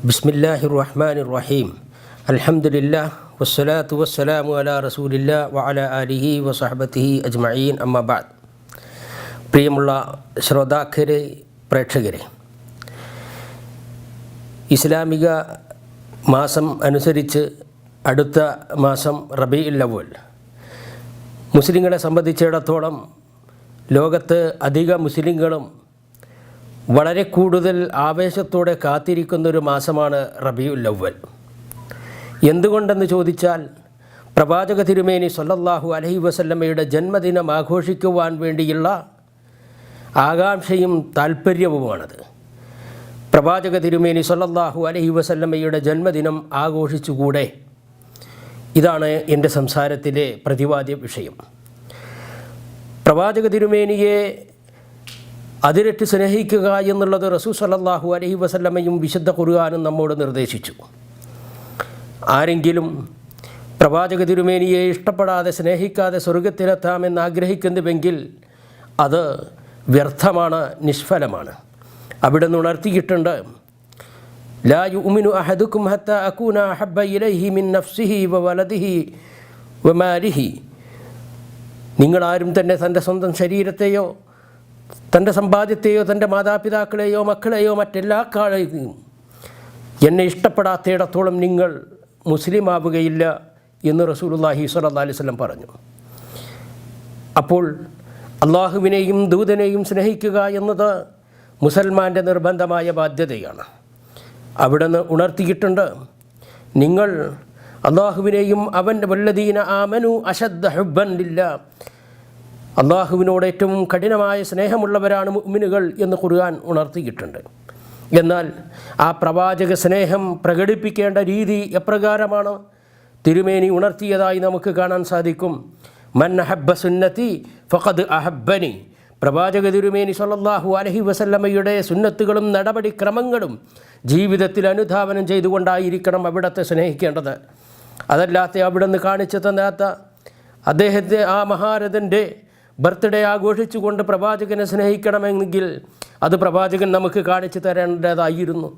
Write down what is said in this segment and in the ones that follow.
ബിസ്മില്ലാഹിർ റഹ്മാനിർ റഹീം. അൽഹംദുലില്ലാഹ് വസ്സലാത്തു വസ്സലാമു അലാ റസൂലില്ലാഹ് വഅലാ ആലിഹി വസഹ്ബത്തിഹി അജ്മഈൻ. അമ്മാ ബഅദ്. പ്രിയമുള്ള ശ്രോതാക്കളെ, പ്രേക്ഷകരെ, ഇസ്ലാമിക മാസം അനുസരിച്ച് അടുത്ത മാസം റബീഉൽ അവ്വൽ മുസ്ലിങ്ങളെ സംബന്ധിച്ചിടത്തോളം ലോകത്ത് അധിക മുസ്ലിങ്ങളും വളരെ കൂടുതൽ ആവേശത്തോടെ കാത്തിരിക്കുന്നൊരു മാസമാണ് റബീഉൽ അവ്വൽ. എന്തുകൊണ്ടെന്ന് ചോദിച്ചാൽ, പ്രവാചക തിരുമേനി സ്വല്ലല്ലാഹു അലൈഹി വസല്ലമയുടെ ജന്മദിനം ആഘോഷിക്കുവാൻ വേണ്ടിയുള്ള ആകാംക്ഷയും താൽപ്പര്യവുമാണത്. പ്രവാചക തിരുമേനി സ്വല്ലല്ലാഹു അലൈഹി വസല്ലമയുടെ ജന്മദിനം ആഘോഷിച്ചുകൂടെ? ഇതാണ് എൻ്റെ സംസാരത്തിലെ പ്രതിപാദ്യ വിഷയം. പ്രവാചക തിരുമേനിയെ അതിരറ്റ് സ്നേഹിക്കുക എന്നുള്ളത് റസൂൽ സ്വല്ലല്ലാഹു അലൈഹി വസല്ലമയും വിശുദ്ധ ഖുർആനും നമ്മോട് നിർദ്ദേശിച്ചു. ആരെങ്കിലും പ്രവാചക തിരുമേനിയെ ഇഷ്ടപ്പെടാതെ സ്നേഹിക്കാതെ സ്വർഗത്തിലെത്താമെന്ന് ആഗ്രഹിക്കുന്നുവെങ്കിൽ അത് വ്യർത്ഥമാണ്, നിഷ്ഫലമാണ്. അവിടെ നിന്ന് ഉണർത്തിയിട്ടുണ്ട്, ലാ യുഅ്മിനു അഹദുക്കും ഹത്താ അകൂന അഹബ്ബ ഇലൈഹി മിൻ നഫ്സിഹി വവലദിഹി വമാലിഹി. നിങ്ങളാരും തന്നെ തൻ്റെ സ്വന്തം ശരീരത്തെയോ തൻ്റെ സമ്പാദ്യത്തെയോ തൻ്റെ മാതാപിതാക്കളെയോ മക്കളെയോ മറ്റെല്ലാ കാലയും എന്നെ ഇഷ്ടപ്പെടാത്തയിടത്തോളം നിങ്ങൾ മുസ്ലിം ആവുകയില്ല എന്ന് റസൂലുള്ളാഹി സ്വല്ലല്ലാഹു അലൈഹി വസല്ലം പറഞ്ഞു. അപ്പോൾ അള്ളാഹുവിനെയും ദൂതനെയും സ്നേഹിക്കുക എന്നത് മുസൽമാൻ്റെ നിർബന്ധമായ ബാധ്യതയാണ്. അവിടെ നിന്ന് ഉണർത്തിയിട്ടുണ്ട്, നിങ്ങൾ അള്ളാഹുവിനെയും അവൻ്റെ വല്ലദീന ആമനു അശദ്ദ ഹുബ്ബൻ ലില്ലാഹ്, അള്ളാഹുവിനോട് ഏറ്റവും കഠിനമായ സ്നേഹമുള്ളവരാണ് മുഅ്മിനുകൾ എന്ന് ഖുർആൻ ഉണർത്തിയിട്ടുണ്ട്. എന്നാൽ ആ പ്രവാചക സ്നേഹം പ്രകടിപ്പിക്കേണ്ട രീതി എപ്രകാരമാണ് തിരുമേനി ഉണർത്തിയതായി നമുക്ക് കാണാൻ സാധിക്കും. മൻ അഹബ്ബ സുന്നത്തി ഫഖദ് അഹബ്ബനി. പ്രവാചക തിരുമേനി സ്വല്ലല്ലാഹു അലൈഹി വസല്ലമയുടെ സുന്നത്തുകളും നടപടിക്രമങ്ങളും ജീവിതത്തിൽ അനുധാവനം ചെയ്തുകൊണ്ടായിരിക്കണം അവിടത്തെ സ്നേഹിക്കേണ്ടത്. അതല്ലാത്ത അവിടെ നിന്ന് കാണിച്ചു തന്നാത്ത അദ്ദേഹത്തെ, ആ മഹാരഥൻ്റെ ബർത്ത്ഡേ ആഘോഷിച്ചുകൊണ്ട് പ്രവാചകനെ സ്നേഹിക്കണമെങ്കിൽ അത് പ്രവാചകൻ നമുക്ക് കാണിച്ചു തരേണ്ടതായിരുന്നു.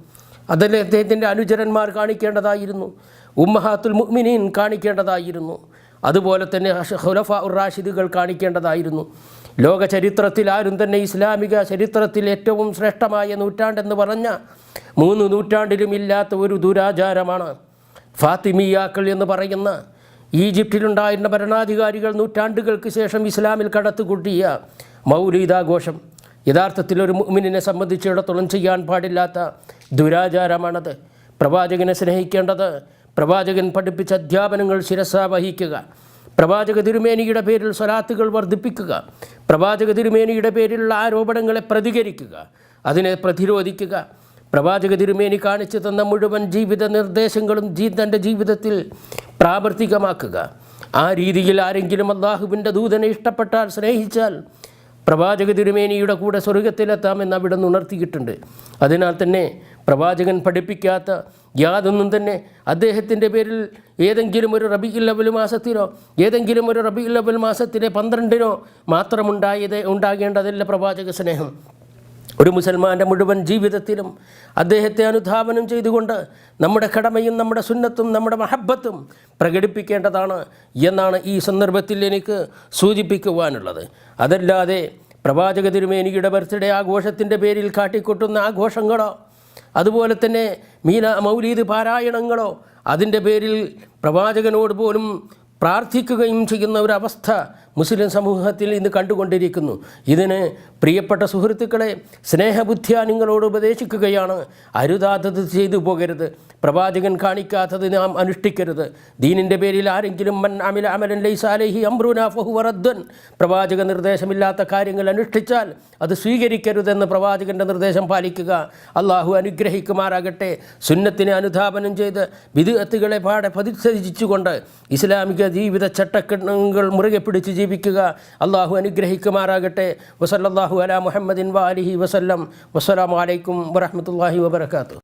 അതല്ലേ അദ്ദേഹത്തിൻ്റെ അനുചരന്മാർ കാണിക്കേണ്ടതായിരുന്നു, ഉമ്മഹാത്തുൽ മുഅ്മിനീൻ കാണിക്കേണ്ടതായിരുന്നു, അതുപോലെ തന്നെ ഖുലഫാ ഉർ റാഷിദുകൾ കാണിക്കേണ്ടതായിരുന്നു. ലോക ചരിത്രത്തിൽ ആരും തന്നെ ഇസ്ലാമിക ചരിത്രത്തിൽ ഏറ്റവും ശ്രേഷ്ഠമായ നൂറ്റാണ്ടെന്ന് പറഞ്ഞ 3 നൂറ്റാണ്ടിലും ഇല്ലാത്ത ഒരു ദുരാചാരമാണ് ഫാത്തിമിയാക്കൾ എന്ന് പറയുന്ന ഈജിപ്തിലുണ്ടായിരുന്ന ഭരണാധികാരികൾ നൂറ്റാണ്ടുകൾക്ക് ശേഷം ഇസ്ലാമിൽ കടത്തുകൂട്ടിയ മൗലീദാഘോഷം. യഥാർത്ഥത്തിൽ ഒരു മുഅ്മിനിനെ സംബന്ധിച്ചിടത്തോളം ചെയ്യാൻ പാടില്ലാത്ത ദുരാചാരമാണത്. പ്രവാചകനെ സ്നേഹിക്കേണ്ടത് പ്രവാചകൻ പഠിപ്പിച്ച അധ്യാപനങ്ങൾ ശിരസാ വഹിക്കുക, പ്രവാചക തിരുമേനിയുടെ പേരിൽ സ്വലാത്തുകൾ വർദ്ധിപ്പിക്കുക, പ്രവാചക തിരുമേനിയുടെ പേരിലുള്ള ആരോപണങ്ങളെ പ്രതികരിക്കുക, അതിനെ പ്രതിരോധിക്കുക, പ്രവാചക തിരുമേനി കാണിച്ചു തന്ന മുഴുവൻ ജീവിത നിർദ്ദേശങ്ങളും തൻ്റെ ജീവിതത്തിൽ പ്രാവർത്തികമാക്കുക. ആ രീതിയിൽ ആരെങ്കിലും അള്ളാഹുവിൻ്റെ ദൂതനെ ഇഷ്ടപ്പെട്ടാൽ, സ്നേഹിച്ചാൽ പ്രവാചക തിരുമേനിയുടെ കൂടെ സ്വർഗത്തിലെത്താമെന്ന് അവിടെ നിന്ന് ഉണർത്തിയിട്ടുണ്ട്. അതിനാൽ തന്നെ പ്രവാചകൻ പഠിപ്പിക്കാത്ത യാതൊന്നും തന്നെ അദ്ദേഹത്തിൻ്റെ പേരിൽ ഏതെങ്കിലും ഒരു റബീഉൽ അവ്വൽ മാസത്തിലോ ഏതെങ്കിലും ഒരു റബീഉൽ അവ്വൽ മാസത്തിലെ 12-നോ മാത്രം ഉണ്ടാകേണ്ടതല്ല പ്രവാചക സ്നേഹം. ഒരു മുസൽമാൻ്റെ മുഴുവൻ ജീവിതത്തിലും അദ്ദേഹത്തെ അനുധാവനം ചെയ്തുകൊണ്ട് നമ്മുടെ കടമയും നമ്മുടെ സുന്നത്തും നമ്മുടെ മഹബ്ബത്തും പ്രകടിപ്പിക്കേണ്ടതാണ് എന്നാണ് ഈ സന്ദർഭത്തിൽ എനിക്ക് സൂചിപ്പിക്കുവാനുള്ളത്. അതല്ലാതെ പ്രവാചക തിരുമേനിയുടെ ബർത്ത്ഡേ ആഘോഷത്തിൻ്റെ പേരിൽ കാട്ടിക്കൂട്ടുന്ന ആഘോഷങ്ങളോ അതുപോലെ തന്നെ മൗലീദ് പാരായണങ്ങളോ അതിൻ്റെ പേരിൽ പ്രവാചകനോട് പോലും പ്രാർത്ഥിക്കുകയും ചെയ്യുന്ന ഒരവസ്ഥ മുസ്ലിം സമൂഹത്തിൽ ഇന്ന് കണ്ടുകൊണ്ടിരിക്കുന്നു. ഇതിന് പ്രിയപ്പെട്ട സുഹൃത്തുക്കളെ, സ്നേഹബുദ്ധിയാ നിങ്ങളോട് ഉപദേശിക്കുകയാണ്. അരുതാത്തത് ചെയ്തു പോകരുത്, പ്രവാചകൻ കാണിക്കാത്തത് നാം അനുഷ്ഠിക്കരുത്. ദീനിൻ്റെ പേരിൽ ആരെങ്കിലും മൻ അമില അമലൻ ലൈസ അലൈഹി അംറുനാ ഫഹുവ റദ്ദൻ, പ്രവാചക നിർദ്ദേശമില്ലാത്ത കാര്യങ്ങൾ അനുഷ്ഠിച്ചാൽ അത് സ്വീകരിക്കരുതെന്ന് പ്രവാചകൻ്റെ നിർദ്ദേശം പാലിക്കുക. അള്ളാഹു അനുഗ്രഹിക്കുമാറാകട്ടെ. സുന്നത്തിനെ അനുധാപനം ചെയ്ത് ബിദ്അത്തുകളെ പാടെ പ്രതിഷേധിച്ചുകൊണ്ട് ഇസ്ലാമിക ജീവിത ചട്ടങ്ങൾ മുറുകെ പിടിച്ച് ജീവിക്കുക. അള്ളാഹു അനുഗ്രഹിക്കുമാറാകട്ടെ. വസല്ലല്ലാഹു അലാ മുഹമ്മദിൻ വആലിഹി വസല്ലം. വസ്സലാമു അലൈക്കും വറഹ്മത്തുള്ളാഹി വബറകാതുഹു.